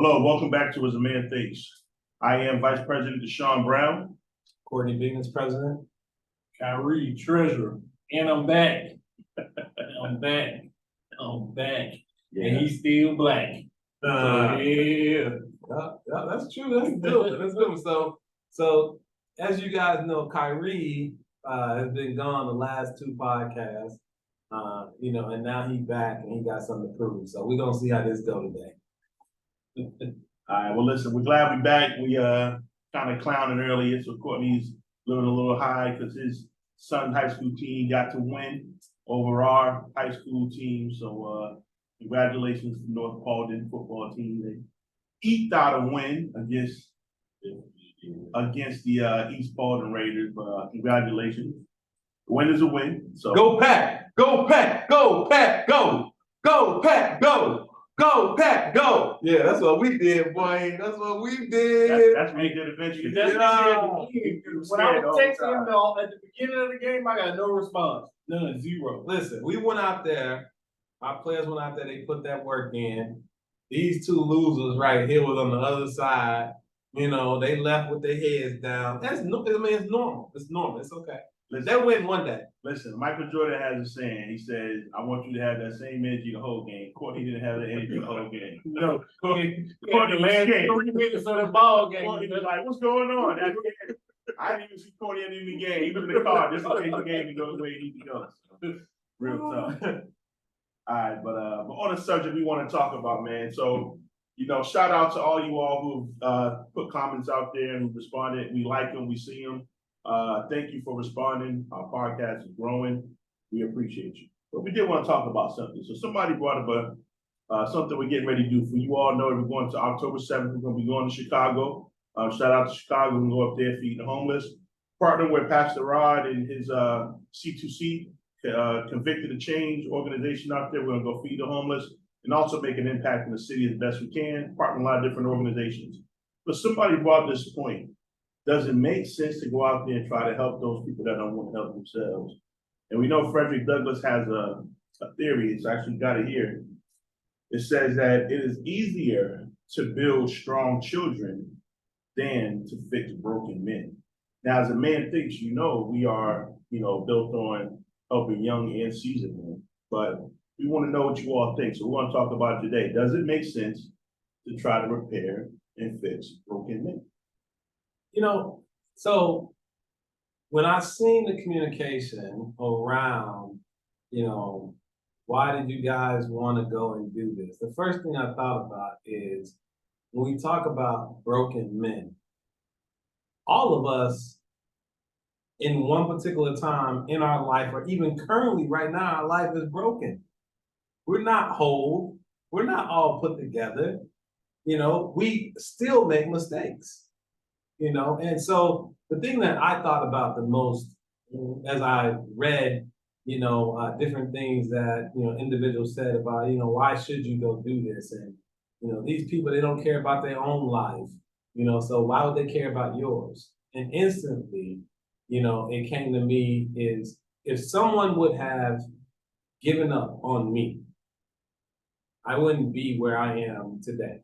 Hello, welcome back to As a Man Thinks. I am Vice President Deshaun Brown. Courtney Biggins, president. Kyrie, treasurer. And I'm back. I'm back. And he's still black. Yeah, that's true. That's good. That's good. So as you guys know, Kyrie has been gone the last two podcasts. And now he's back and he got something to prove. So we're gonna see how this goes today. All right, well, listen, we're glad we're back. We kind of clowning earlier, so Courtney's living a little high because his son's high school team got to win over our high school team. So congratulations to North Paulding football team. They eked out a win against the East Paulding Raiders. But congratulations. The win is a win. So Go Pack! Go Pack! Go Pack! Go! Go Pack! Go! Go Pack! Go! Yeah, that's what we did, boy. That's what we did. that's what we did eventually. That's what he did. When I was texting him at the beginning of the game, I got no response. None, zero. Listen, we went out there. Our players went out there. They put that work in. These two losers right here was on the other side. They left with their heads down. It's normal. It's normal. It's okay. They'll win one day. Listen, Michael Jordan has a saying. He says, I want you to have that same energy the whole game. Courtney didn't have that energy the whole game. No, Courtney the last 3 minutes of the ball game. Courtney was like, what's going on? I didn't even see Courtney in the game. He was in the car just in case the game didn't go the way it needed to go. So, real tough. All right, but on the subject we want to talk about, man. So, shout out to all you all who've put comments out there and responded. We like them. We see them. Thank you for responding. Our podcast is growing. We appreciate you. But we did want to talk about something. So somebody brought up something we're getting ready to do. For you all know, we're going to October 7th. We're going to be going to Chicago. Shout out to Chicago. We're going to go up there, feed the homeless. Partner with Pastor Rod and his C2C, Convicted to Change organization out there. We're going to go feed the homeless and also make an impact in the city as best we can. Partner with a lot of different organizations. But somebody brought this point. Does it make sense to go out there and try to help those people that don't want to help themselves? And we know Frederick Douglas has a theory. It's actually got it here. It says that it is easier to build strong children than to fix broken men. Now, as a man thinks, we are, built on helping young and seasoned men. But we want to know what you all think. So we want to talk about it today. Does it make sense to try to repair and fix broken men? So when I seen the communication around, why did you guys want to go and do this? The first thing I thought about is when we talk about broken men, all of us in one particular time in our life, or even currently right now, our life is broken. We're not whole. We're not all put together. We still make mistakes. And so the thing that I thought about the most as I read, different things that, individuals said about, why should you go do this? And, these people, they don't care about their own life, so why would they care about yours? And instantly, it came to me is if someone would have given up on me, I wouldn't be where I am today.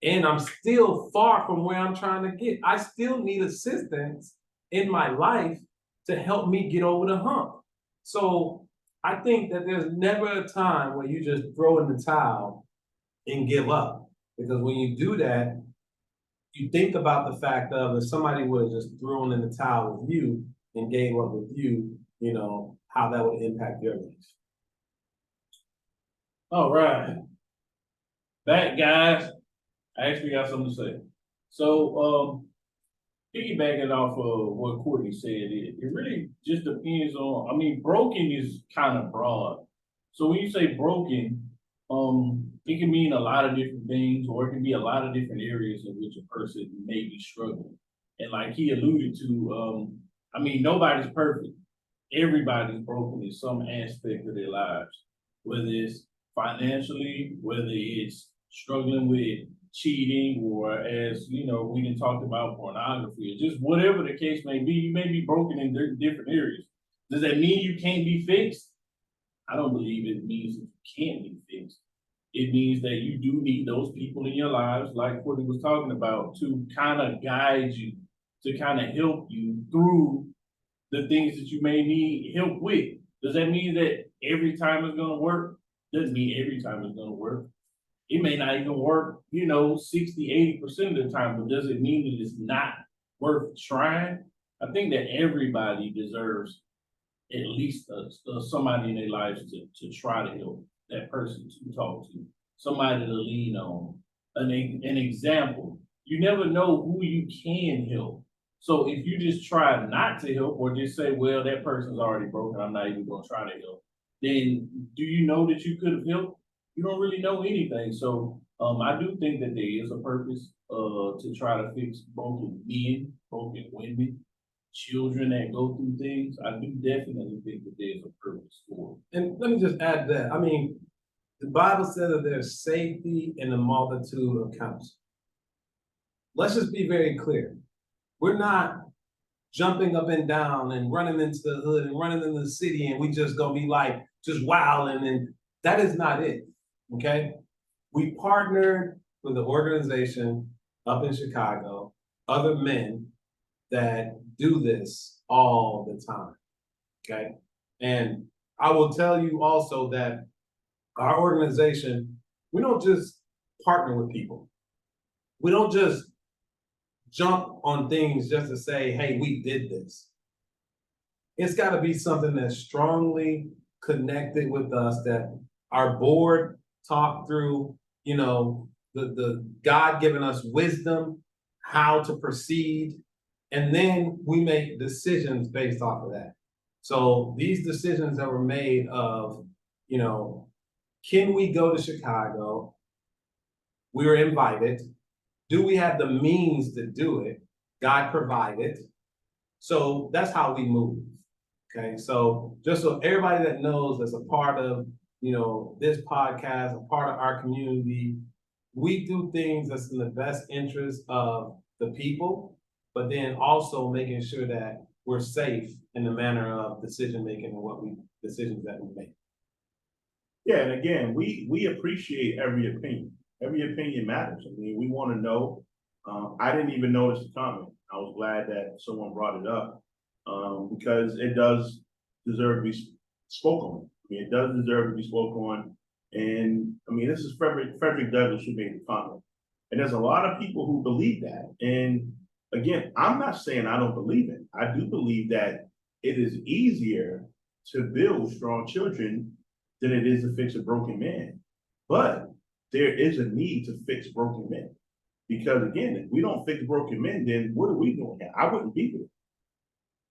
And I'm still far from where I'm trying to get. I still need assistance in my life to help me get over the hump. So I think that there's never a time where you just throw in the towel and give up. Because when you do that, you think about the fact of if somebody would have just thrown in the towel with you and gave up with you, how that would impact your life. All right. Back, guys. I actually got something to say. So, piggybacking off of what Courtney said, it really just depends on, broken is kind of broad. So when you say broken, it can mean a lot of different things, or it can be a lot of different areas in which a person may be struggling. And like he alluded to, nobody's perfect. Everybody's broken in some aspect of their lives, whether it's financially, whether it's struggling with cheating, or as we didn't talk about pornography, or just whatever the case may be, you may be broken in different areas. Does that mean you can't be fixed? I don't believe it means that you can't be fixed. It means that you do need those people in your lives, like Courtney was talking about, to kind of guide you, to kind of help you through the things that you may need help with. Does that mean that every time it's gonna work? Doesn't mean every time it's gonna work. It may not even work, 60, 80% of the time, but does it mean that it's not worth trying? I think that everybody deserves at least somebody in their lives to try to help that person to talk to, somebody to lean on, an example. You never know who you can help. So if you just try not to help or just say, well, that person's already broken, I'm not even gonna try to help, then do you know that you could have helped? You don't really know anything. So I do think that there is a purpose to try to fix broken men, broken women, children that go through things. I do definitely think that there's a purpose for it. And let me just add that. I mean, the Bible says that there's safety in the multitude of counsel. Let's just be very clear. We're not jumping up and down and running into the hood and running into the city and we just gonna be like just wilding, and that is not it. Okay. We partnered with an organization up in Chicago, other men that do this all the time. Okay. And I will tell you also that our organization, we don't just partner with people. We don't just jump on things just to say, hey, we did this. It's got to be something that's strongly connected with us, that our board talked through, the God giving us wisdom, how to proceed, and then we make decisions based off of that. So these decisions that were made of, can we go to Chicago? We were invited. Do we have the means to do it? God provided. So that's how we move. Okay. So just so everybody that knows that's a part of, this podcast, a part of our community, we do things that's in the best interest of the people, but then also making sure that we're safe in the manner of decision making and decisions that we make. Yeah, and again, we appreciate every opinion. Every opinion matters. I mean, we want to know. I didn't even notice the comment. I was glad that someone brought it up because it does deserve to be spoke on. I mean, it does deserve to be spoke on. And I mean, this is Frederick Douglas who made the comment. And there's a lot of people who believe that. And again, I'm not saying I don't believe it. I do believe that it is easier to build strong children than it is to fix a broken man. But there is a need to fix broken men. Because again, if we don't fix broken men, then what are we doing here? I wouldn't be here.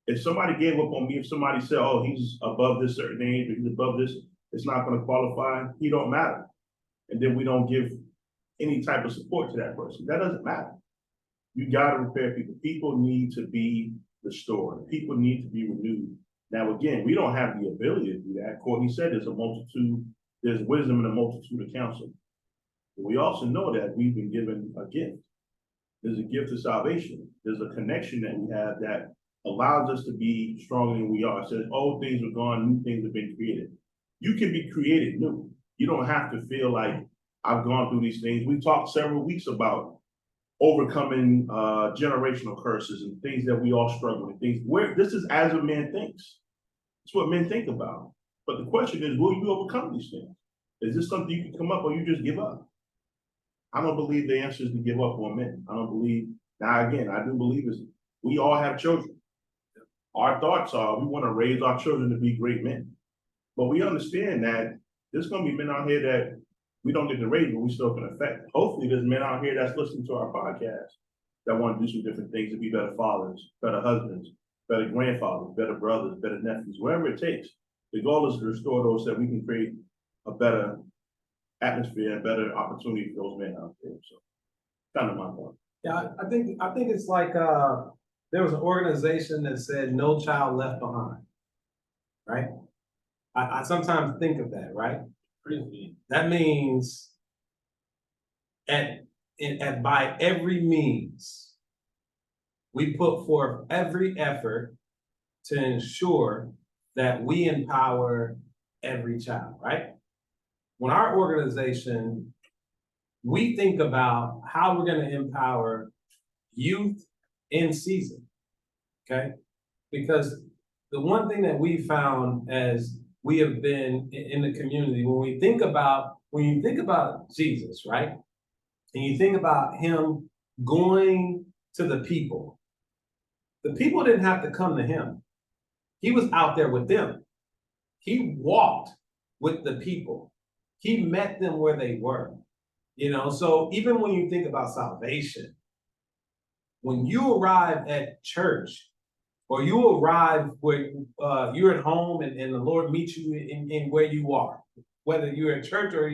If somebody gave up on me, if somebody said, oh, he's above this certain age, or he's above this, it's not going to qualify, he don't matter. And then we don't give any type of support to that person. That doesn't matter. You got to repair people. People need to be restored. People need to be renewed. Now, again, we don't have the ability to do that. Courtney said there's wisdom in a multitude of counsel. But we also know that we've been given a gift. There's a gift of salvation. There's a connection that we have that allows us to be stronger than we are. It says, old things are gone, new things have been created. You can be created new. You don't have to feel like I've gone through these things. We talked several weeks about overcoming generational curses and things that we all struggle with. Things where this is as a man thinks. It's what men think about. But the question is, will you overcome these things? Is this something you can come up or you just give up? I don't believe the answer is to give up on men. I don't believe. Now, again, I do believe is we all have children. Our thoughts are we want to raise our children to be great men. But we understand that there's going to be men out here that we don't get to raise, but we still can affect. Hopefully, there's men out here that's listening to our podcast that want to do some different things to be better fathers, better husbands, better grandfathers, better brothers, better nephews, whatever it takes. The goal is to restore those that we can create a better atmosphere and better opportunity for those men out there. So, kind of my point. Yeah, I think it's like there was an organization that said no child left behind, right? I sometimes think of that, right? That means by every means, we put forth every effort to ensure that we empower every child, right? when our organization, we think about how we're gonna empower youth in season, okay? Because the one thing that we found as we have been in the community, when you think about Jesus, right? And you think about him going to the people didn't have to come to him. He was out there with them. He walked with the people. He met them where they were. So even when you think about salvation, when you arrive at church, or you arrive where you're at home and the Lord meets you in where you are, whether you're at church or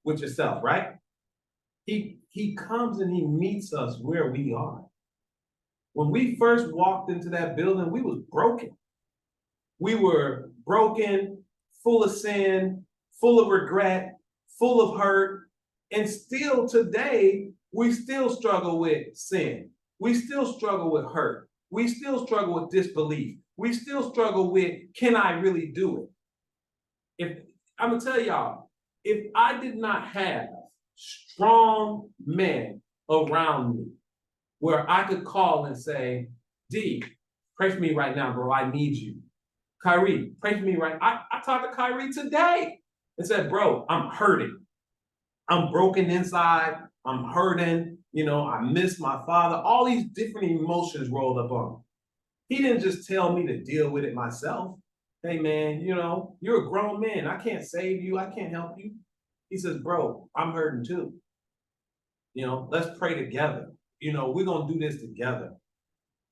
with yourself, right? He comes and he meets us where we are. When we first walked into that building, we was broken. We were broken, full of sin, full of regret, full of hurt, and still today, we still struggle with sin. We still struggle with hurt. We still struggle with disbelief. We still struggle with, can I really do it? I'm gonna tell y'all, if I did not have strong men around me where I could call and say, D, pray for me right now, bro, I need you. Kyrie, pray for me right. I talked to Kyrie today and said, bro, I'm hurting. I'm broken inside. I'm hurting. I miss my father. All these different emotions rolled up on me. He didn't just tell me to deal with it myself. Hey, man, you're a grown man. I can't save you. I can't help you. He says, bro, I'm hurting too. Let's pray together. We're going to do this together.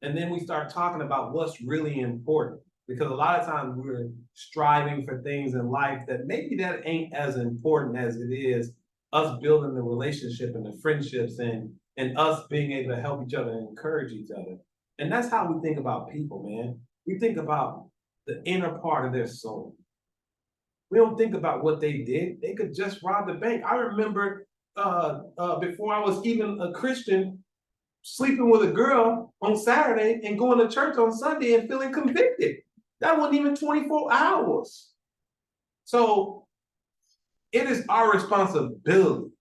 And then we start talking about what's really important. Because a lot of times we're striving for things in life that maybe that ain't as important as it is us building the relationship and the friendships and us being able to help each other and encourage each other. And that's how we think about people, man. We think about the inner part of their soul. We don't think about what they did. They could just rob the bank. I remember before I was even a Christian, sleeping with a girl on Saturday and going to church on Sunday and feeling convicted. That wasn't even 24 hours. So it is our responsibility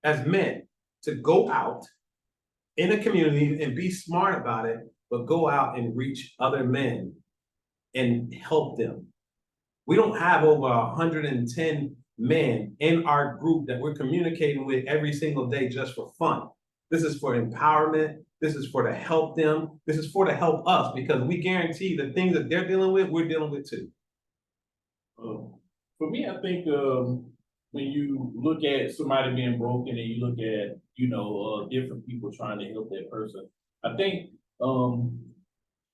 as men to go out in a community and be smart about it, but go out and reach other men and help them. We don't have over 110 men in our group that we're communicating with every single day just for fun. This is for empowerment. This is for to help them. This is for to help us, because we guarantee the things that they're dealing with, we're dealing with too. For me, I think when you look at somebody being broken and you look at, different people trying to help that person, I think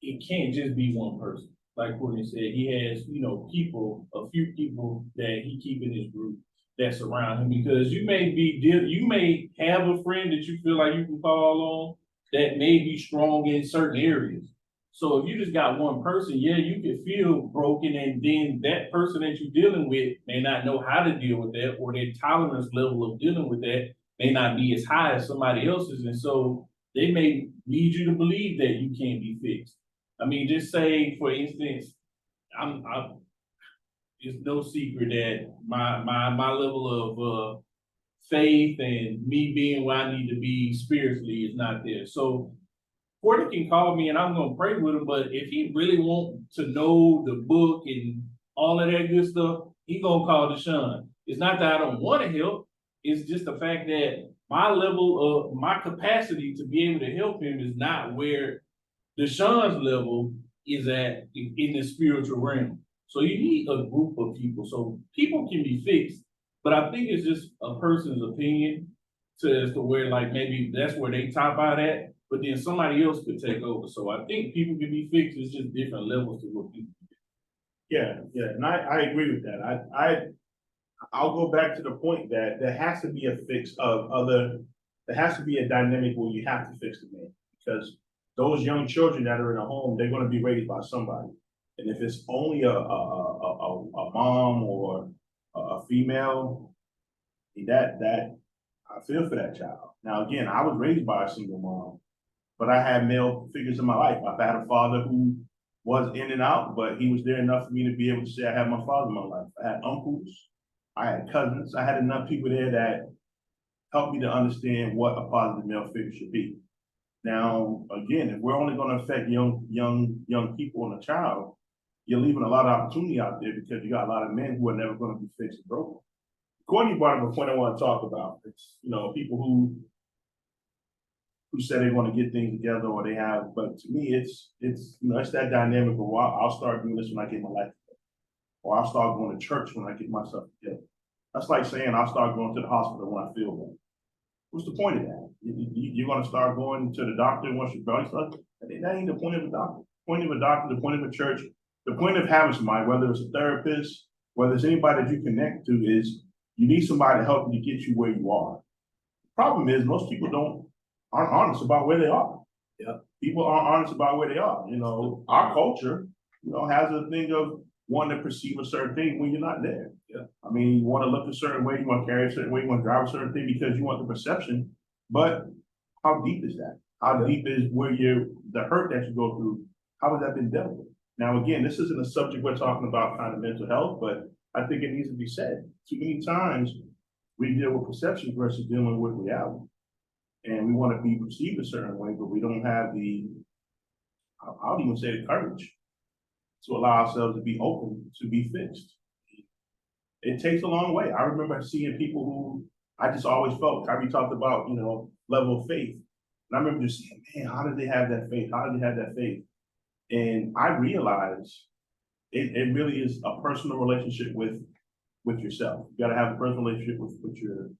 it can't just be one person. Like Courtney said, he has, a few people that he keep in his group that surround him, because you may have a friend that you feel like you can call on that may be strong in certain areas. So if you just got one person, yeah, you can feel broken, and then that person that you're dealing with may not know how to deal with that, or their tolerance level of dealing with that may not be as high as somebody else's. And so they may lead you to believe that you can't be fixed. I mean, just say, for instance, it's no secret that my level of faith and me being where I need to be spiritually is not there. So Courtney can call me and I'm gonna pray with him, but if he really want to know the book and all of that good stuff, he gonna call Deshaun. It's not that I don't want to help, it's just the fact that my level of my capacity to be able to help him is not where Deshaun's level is at in the spiritual realm. So you need a group of people. So people can be fixed, but I think it's just a person's opinion as to where, like, maybe that's where they top out at, but then somebody else could take over. So I think people can be fixed. It's just different levels to what people do. Yeah, and I agree with that. I'll go back to the point that there has to be a there has to be a dynamic where you have to fix the man, because those young children that are in a home, they're going to be raised by somebody. And if it's only a mom or a female, that I feel for that child. Now, again, I was raised by a single mom, but I had male figures in my life. I've had a father who was in and out, but he was there enough for me to be able to say I had my father in my life. I had uncles, I had cousins. I had enough people there that helped me to understand what a positive male figure should be. Now, again, if we're only going to affect young people and a child, you're leaving a lot of opportunity out there because you got a lot of men who are never going to be fixed and broken. Courtney brought up a point I want to talk about. It's, people who say they want to get things together or they have, but to me, it's that dynamic of, well, I'll start doing this when I get my life together, or I'll start going to church when I get myself together. That's like saying I'll start going to the hospital when I feel better. What's the point of that? You're going to start going to the doctor once your belly starts? That ain't the point of a doctor. The point of a doctor, the point of a church, the point of having somebody, whether it's a therapist, whether it's anybody that you connect to, is you need somebody to help you to get you where you are. The problem is most people aren't honest about where they are. Yeah. People aren't honest about where they are. Our culture, has a thing of wanting to perceive a certain thing when you're not there. Yeah. I mean, you want to look a certain way, you want to carry a certain way, you want to drive a certain thing because you want the perception. But how deep is that? How deep is the hurt that you go through? How has that been dealt with? Now, again, this isn't a subject we're talking about kind of mental health, but I think it needs to be said. Too many times we deal with perception versus dealing with reality. And we want to be perceived a certain way, but we don't have I would even say the courage to allow ourselves to be open, to be fixed. It takes a long way. I remember seeing people who I just always felt, Kyrie talked about, level of faith. And I remember just saying, man, how did they have that faith? How did they have that faith? And I realized it really is a personal relationship with yourself. You got to have a personal relationship with your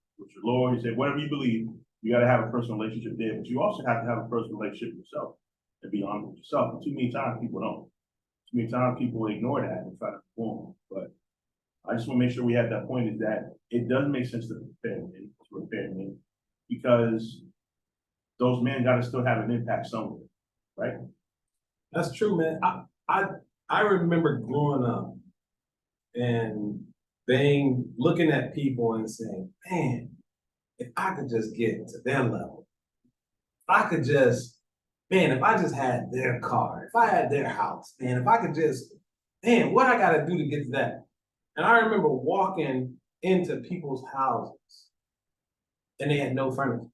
Lord. You say, whatever you believe, you got to have a personal relationship there, but you also have to have a personal relationship with yourself and be honest with yourself. And too many times people don't. Too many times people ignore that and try to perform. But I just want to make sure we have that point, is that it doesn't make sense to repair men, because those men got to still have an impact somewhere, right? That's true, man. I remember growing up and looking at people and saying, man, if I could just get to their level, if I just had their car, if I had their house, man, if I could just, man, what I gotta do to get to that? And I remember walking into people's houses and they had no furniture.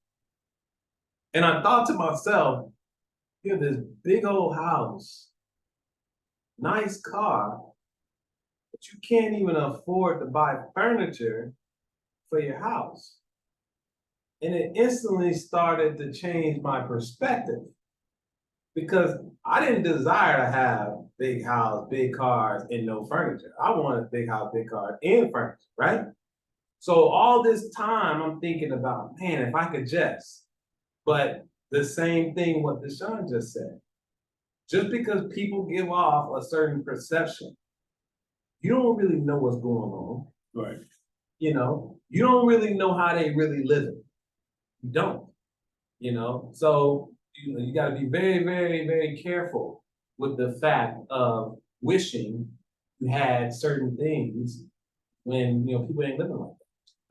And I thought to myself, you have this big old house, nice car, but you can't even afford to buy furniture for your house. And it instantly started to change my perspective, because I didn't desire to have big house, big cars, and no furniture. I wanted big house, big cars, and furniture, right? So all this time I'm thinking about, man, if I could just, but the same thing what Deshaun just said. Just because people give off a certain perception, you don't really know what's going on. Right. You don't really know how they really live it. You don't, so you got to be very, very, very careful with the fact of wishing you had certain things when, people ain't living like that.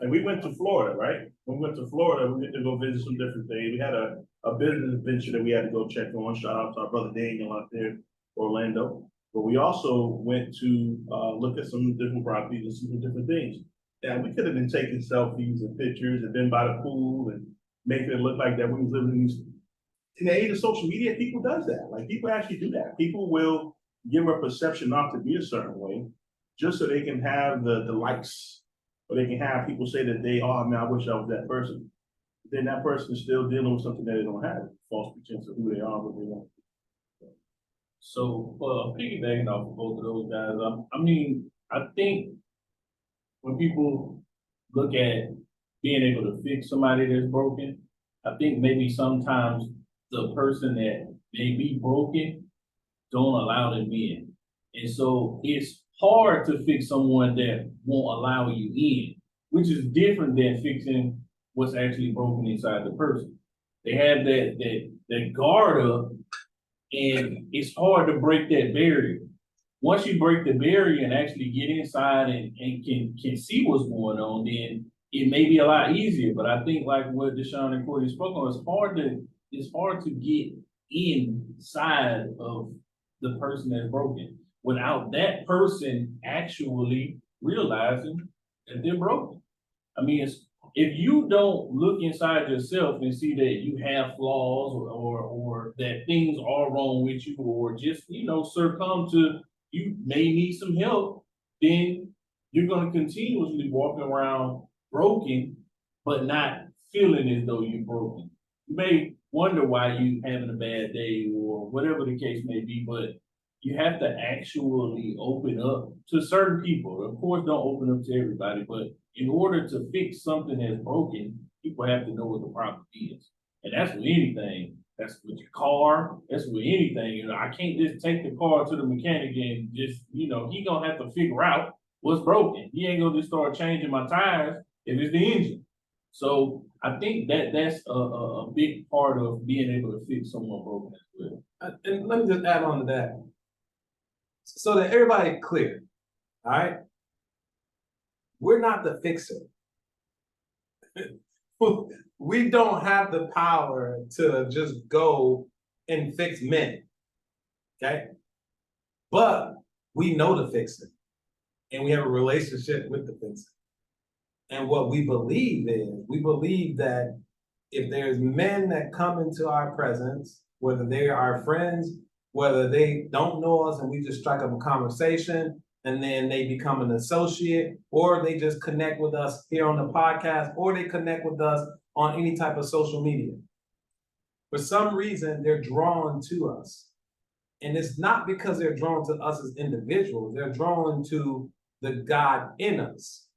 And we went to Florida, right? When we went to Florida, we get to go visit some different things. We had a business adventure that we had to go check on. Shout out to our brother Daniel out there, Orlando. But we also went to look at some different properties and some different things. And we could have been taking selfies and pictures and been by the pool and making it look like that we was living in these. In the age of social media, people does that. Like, people actually do that. People will give a perception not to be a certain way just so they can have the likes, or they can have people say that oh man, I wish I was that person. But then that person is still dealing with something that they don't have, false pretense of who they are, what they want. So, piggybacking off of both of those guys, I think when people look at being able to fix somebody that's broken, I think maybe sometimes the person that may be broken don't allow them in. And so it's hard to fix someone that won't allow you in, which is different than fixing what's actually broken inside the person. They have that guard up, and it's hard to break that barrier. Once you break the barrier and actually get inside and can see what's going on, then it may be a lot easier. But I think, like what Deshaun and Courtney spoke on, it's hard to get inside of the person that's broken without that person actually realizing that they're broken. I mean, if you don't look inside yourself and see that you have flaws or that things are wrong with you, or just, succumb to you may need some help, then you're gonna continuously walk around broken, but not feeling as though you're broken. You may wonder why you having a bad day or whatever the case may be, but you have to actually open up to certain people. Of course, don't open up to everybody, but in order to fix something that's broken, people have to know what the problem is. And that's with anything. That's with your car. That's with anything. I can't just take the car to the mechanic and just, he gonna have to figure out what's broken. He ain't gonna just start changing my tires if it's the engine. So I think that's a big part of being able to fix someone broken as well. And let me just add on to that, so that everybody clear. All right, we're not the fixer. We don't have the power to just go and fix men. Okay, but we know the fixer, and we have a relationship with the fixer. And what we believe that if there's men that come into our presence, whether they are our friends, whether they don't know us and we just strike up a conversation and then they become an associate, or they just connect with us here on the podcast, or they connect with us on any type of social media. For some reason, they're drawn to us. And it's not because they're drawn to us as individuals, they're drawn to the God in us,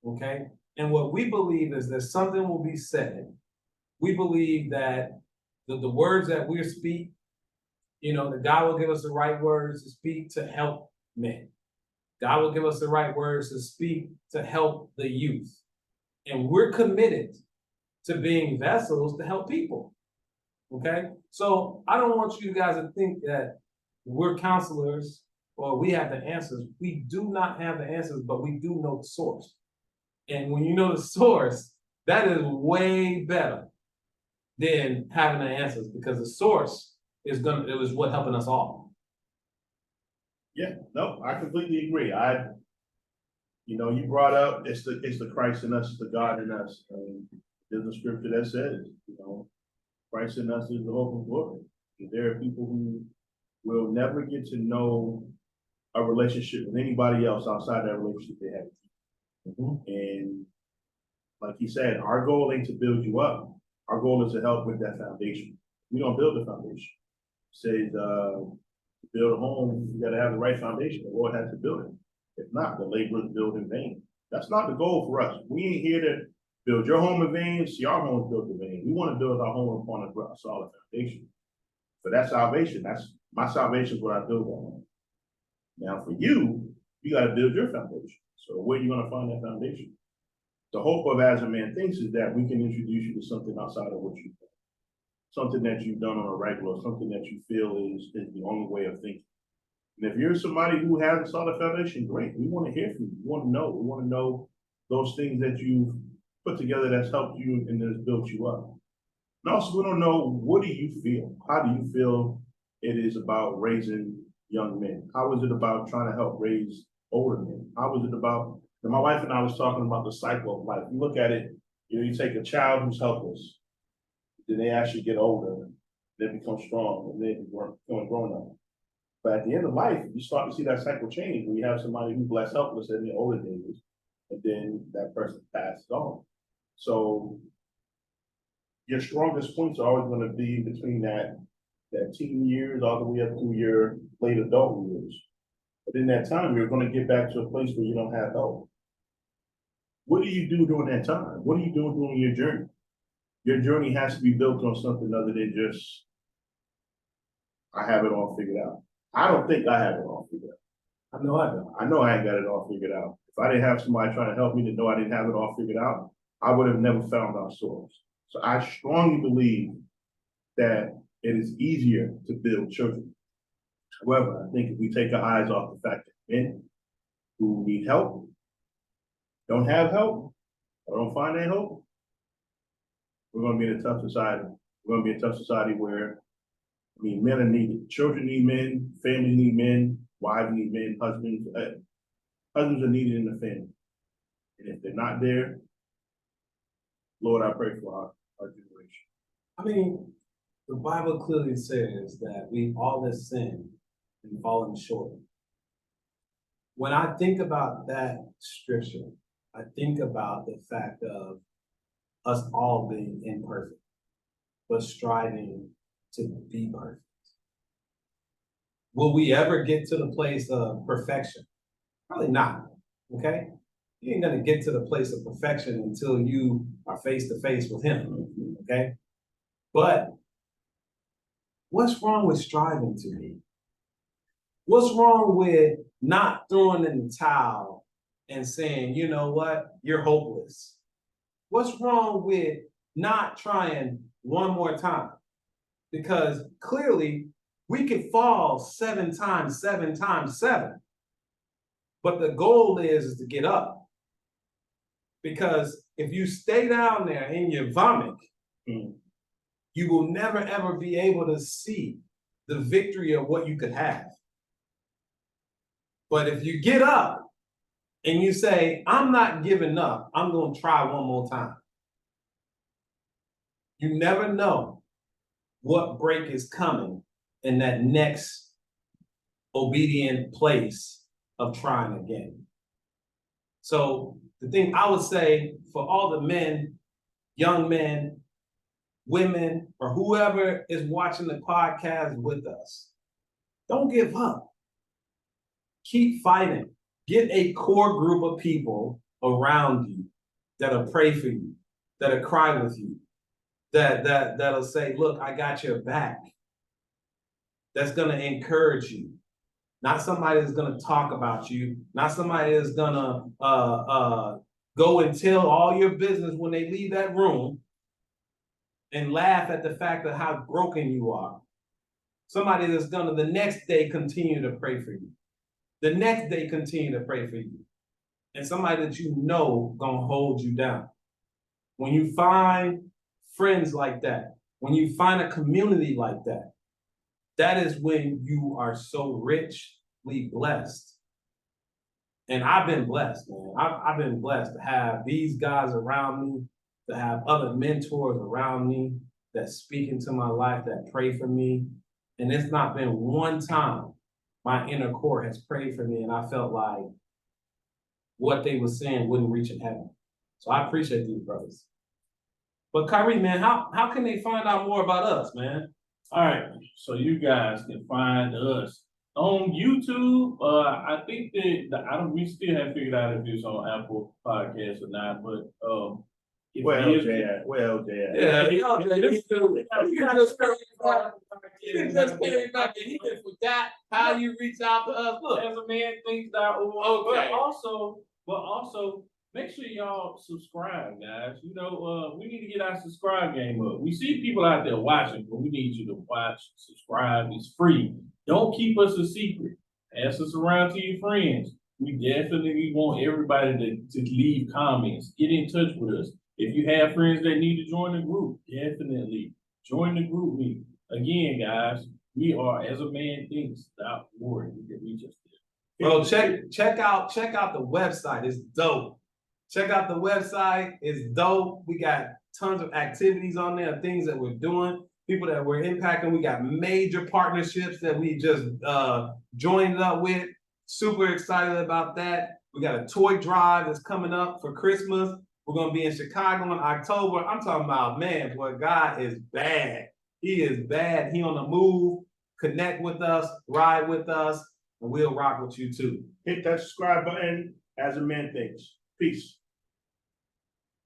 okay? And what we believe is that something will be said. We believe that the words that we speak, that God will give us the right words to speak to help men. God will give us the right words to speak to help the youth. And we're committed to being vessels to help people, okay? So I don't want you guys to think that we're counselors or we have the answers. We do not have the answers, but we do know the source. And when you know the source, that is way better than having the answers, because the source is what helping us all. Yeah, no, I completely agree. You brought up it's the Christ in us, it's the God in us. There's a scripture that says, Christ in us is the hope of glory. There are people who will never get to know a relationship with anybody else outside that relationship they have. And like he said, our goal ain't to build you up. Our goal is to help with that foundation. We don't build the foundation. It says, to build a home, you gotta have the right foundation. The Lord has to build it. If not, the laborers build in vain. That's not the goal for us. We ain't here to build your home in vain, see our homes built in vain. We want to build our home upon a solid foundation. For that salvation, that's my salvation is what I build on. Now for you, you got to build your foundation. So where are you going to find that foundation? The hope of As a Man Thinks is that we can introduce you to something outside of what you've done. Something that you've done on a regular, something that you feel is the only way of thinking. And if you're somebody who has a solid foundation, great. We want to hear from you. We want to know. We want to know those things that you've put together that's helped you and that's built you up. And also, we don't know, what do you feel? How do you feel it is about raising young men? How is it about trying to help raise older men? How is it about, and my wife and I was talking about the cycle of life. You look at it, you take a child who's helpless, then they actually get older, they become strong, and they become grown up. But at the end of life, you start to see that cycle change when you have somebody who's less helpless in their older days, and then that person passes on. So your strongest points are always going to be between that teen years all the way up to your late adult years. But in that time, you're going to get back to a place where you don't have help. What do you do during that time? What are you doing during your journey? Your journey has to be built on something other than just, I have it all figured out. I don't think I have it all figured out. I know I don't. I know I ain't got it all figured out. If I didn't have somebody trying to help me to know I didn't have it all figured out, I would have never found our source. So I strongly believe that it is easier to build children. However, I think if we take our eyes off the fact that men who need help, don't have help, or don't find that hope, we're going to be in a tough society. We're going to be in a tough society where, men are needed. Children need men, families need men, wives need men, husbands are needed in the family. And if they're not there, Lord, I pray for our generation. I mean, the Bible clearly says that we all have sinned and fallen short. When I think about that scripture, I think about the fact of us all being imperfect, but striving to be perfect. Will we ever get to the place of perfection? Probably not, okay? You ain't gonna get to the place of perfection until you are face to face with him, okay? But what's wrong with striving to be? What's wrong with not throwing in the towel and saying, you know what, you're hopeless? What's wrong with not trying one more time? Because clearly we could fall 7 times, 7 times 7. But the goal is to get up. Because if you stay down there in your vomit, you will never ever be able to see the victory of what you could have. But if you get up and you say, I'm not giving up, I'm going to try one more time. You never know what break is coming in that next obedient place of trying again. So the thing I would say for all the men, young men, women, or whoever is watching the podcast with us, don't give up. Keep fighting. Get a core group of people around you that'll pray for you, that'll cry with you, that'll say, look, I got your back. That's gonna encourage you. Not somebody that's gonna talk about you, not somebody that's gonna go and tell all your business when they leave that room and laugh at the fact of how broken you are. Somebody that's gonna the next day continue to pray for you. The next day continue to pray for you. And somebody that you know gonna hold you down. When you find friends like that, when you find a community like that, that is when you are so richly blessed. And I've been blessed, man. I've been blessed to have these guys around me, to have other mentors around me that speak into my life, that pray for me. And it's not been one time my inner core has prayed for me and I felt like what they were saying wouldn't reach in heaven. So I appreciate these brothers. But Kyrie, man, how can they find out more about us, man? All right, so you guys can find us on YouTube. I think that we still haven't figured out if it's on Apple Podcasts or not, but if Well, it is, Dad. Yeah, this dude, you can just carry back and he just forgot how you reach out to us. Look, as a man thinks that, okay. but also make sure y'all subscribe, guys. You know, we need to get our subscribe game up. We see people out there watching, but we need you to watch, subscribe. It's free. Don't keep us a secret. Pass us around to your friends. We definitely want everybody to leave comments. Get in touch with us. If you have friends that need to join the group, definitely join the group meeting. Again, guys, we are asaman.thinks.org. You can reach us there. Bro, check out the website. It's dope. Check out the website. It's dope. We got tons of activities on there, things that we're doing, people that we're impacting. We got major partnerships that we just joined up with. Super excited about that. We got a toy drive that's coming up for Christmas. We're gonna be in Chicago in October. I'm talking about, man, boy, God is bad. He is bad. He on the move. Connect with us, ride with us, and we'll rock with you too. Hit that subscribe button as a man thinks. Peace.